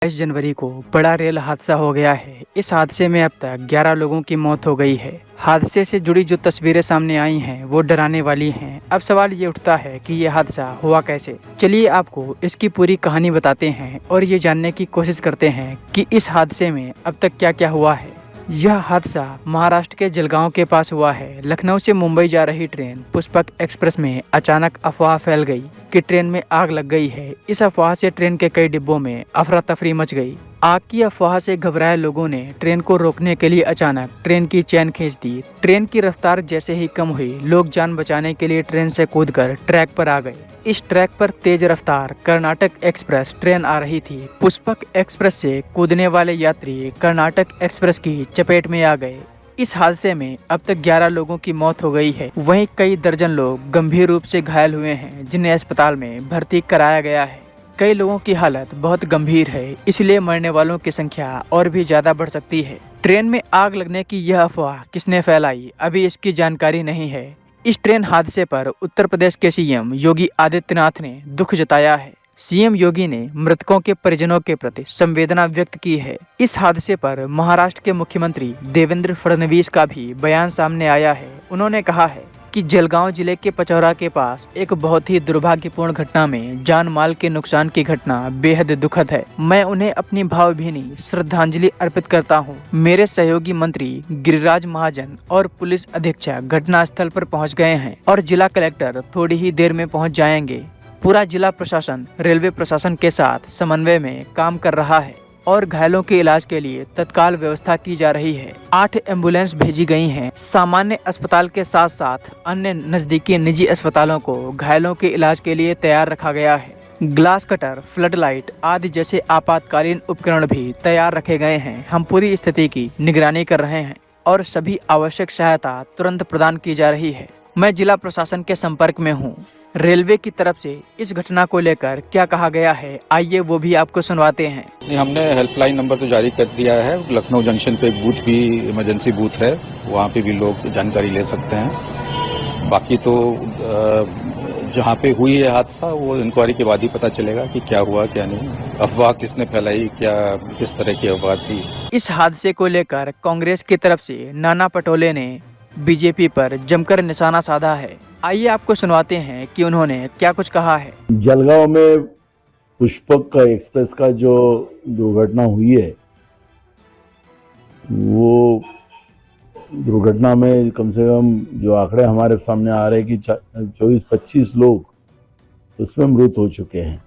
22 जनवरी को बड़ा रेल हादसा हो गया है। इस हादसे में अब तक 11 लोगों की मौत हो गई है। हादसे से जुड़ी जो तस्वीरें सामने आई हैं वो डराने वाली हैं। अब सवाल ये उठता है कि ये हादसा हुआ कैसे। चलिए आपको इसकी पूरी कहानी बताते हैं और ये जानने की कोशिश करते हैं कि इस हादसे में अब तक क्या क्या हुआ है। यह हादसा महाराष्ट्र के जलगांव के पास हुआ है। लखनऊ से मुंबई जा रही ट्रेन पुष्पक एक्सप्रेस में अचानक अफवाह फैल गई कि ट्रेन में आग लग गई है। इस अफवाह से ट्रेन के कई डिब्बों में अफरा तफरी मच गई। आग की अफवाह से घबराए लोगों ने ट्रेन को रोकने के लिए अचानक ट्रेन की चेन खींच दी। ट्रेन की रफ्तार जैसे ही कम हुई, लोग जान बचाने के लिए ट्रेन से कूदकर ट्रैक पर आ गए। इस ट्रैक पर तेज रफ्तार कर्नाटक एक्सप्रेस ट्रेन आ रही थी। पुष्पक एक्सप्रेस से कूदने वाले यात्री कर्नाटक एक्सप्रेस की चपेट में आ गए। इस हादसे में अब तक 11 लोगों की मौत हो गई है। वहीं कई दर्जन लोग गंभीर रूप से घायल हुए हैं, जिन्हें अस्पताल में भर्ती कराया गया है। कई लोगों की हालत बहुत गंभीर है, इसलिए मरने वालों की संख्या और भी ज्यादा बढ़ सकती है। ट्रेन में आग लगने की यह अफवाह किसने फैलाई, अभी इसकी जानकारी नहीं है। इस ट्रेन हादसे पर उत्तर प्रदेश के सीएम योगी आदित्यनाथ ने दुख जताया है। सीएम योगी ने मृतकों के परिजनों के प्रति संवेदना व्यक्त की है। इस हादसे पर महाराष्ट्र के मुख्यमंत्री देवेंद्र फडणवीस का भी बयान सामने आया है। उन्होंने कहा है कि जलगांव जिले के पचौरा के पास एक बहुत ही दुर्भाग्यपूर्ण घटना में जान माल के नुकसान की घटना बेहद दुखद है। मैं उन्हें अपनी भावभीनी श्रद्धांजलि अर्पित करता हूं। मेरे सहयोगी मंत्री गिरिराज महाजन और पुलिस अधीक्षक घटनास्थल पर पहुंच गए हैं और जिला कलेक्टर थोड़ी ही देर में पहुंच जाएंगे। पूरा जिला प्रशासन रेलवे प्रशासन के साथ समन्वय में काम कर रहा है और घायलों के इलाज के लिए तत्काल व्यवस्था की जा रही है। 8 एम्बुलेंस भेजी गई हैं। सामान्य अस्पताल के साथ साथ अन्य नजदीकी निजी अस्पतालों को घायलों के इलाज के लिए तैयार रखा गया है। ग्लास कटर, फ्लड लाइट आदि जैसे आपातकालीन उपकरण भी तैयार रखे गए हैं। हम पूरी स्थिति की निगरानी कर रहे हैं और सभी आवश्यक सहायता तुरंत प्रदान की जा रही है। मैं जिला प्रशासन के संपर्क में हूँ। रेलवे की तरफ से इस घटना को लेकर क्या कहा गया है, आइए वो भी आपको सुनवाते हैं। नहीं, हमने हेल्पलाइन नंबर तो जारी कर दिया है। लखनऊ जंक्शन पे एक बूथ भी, इमरजेंसी बूथ है, वहाँ पे भी लोग जानकारी ले सकते हैं। बाकी तो जहाँ पे हुई है हादसा, वो इंक्वायरी के बाद ही पता चलेगा कि क्या हुआ क्या नहीं, अफवाह किसने फैलाई, क्या किस तरह की अफवाह थी। इस हादसे को लेकर कांग्रेस की तरफ से नाना पटोले ने बीजेपी पर जमकर निशाना साधा है। आइए आपको सुनवाते हैं कि उन्होंने क्या कुछ कहा है। जलगांव में पुष्पक का एक्सप्रेस का जो दुर्घटना हुई है, वो दुर्घटना में कम से कम जो आंकड़े हमारे सामने आ रहे हैं कि 24-25 लोग उसमें मृत हो चुके हैं।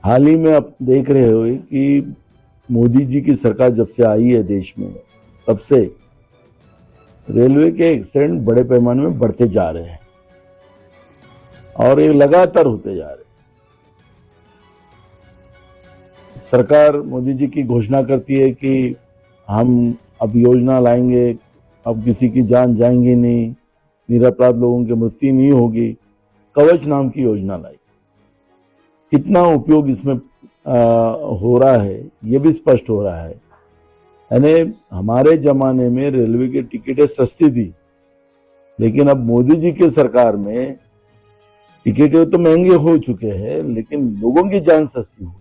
हाल ही में आप देख रहे हो कि मोदी जी की सरकार जब से आई है देश में, तब से रेलवे के एक्सीडेंट बड़े पैमाने में बढ़ते जा रहे हैं और ये लगातार होते जा रहे हैं। सरकार मोदी जी की घोषणा करती है कि हम अब योजना लाएंगे, अब किसी की जान जाएंगी नहीं, निरपराध लोगों की मृत्यु नहीं होगी। कवच नाम की योजना लाई। कितना उपयोग इसमें हो रहा है ये भी स्पष्ट हो रहा है। यानी हमारे जमाने में रेलवे की टिकटें सस्ती थी, लेकिन अब मोदी जी की सरकार में टिकटें तो महंगे हो चुके हैं, लेकिन लोगों की जान सस्ती हो।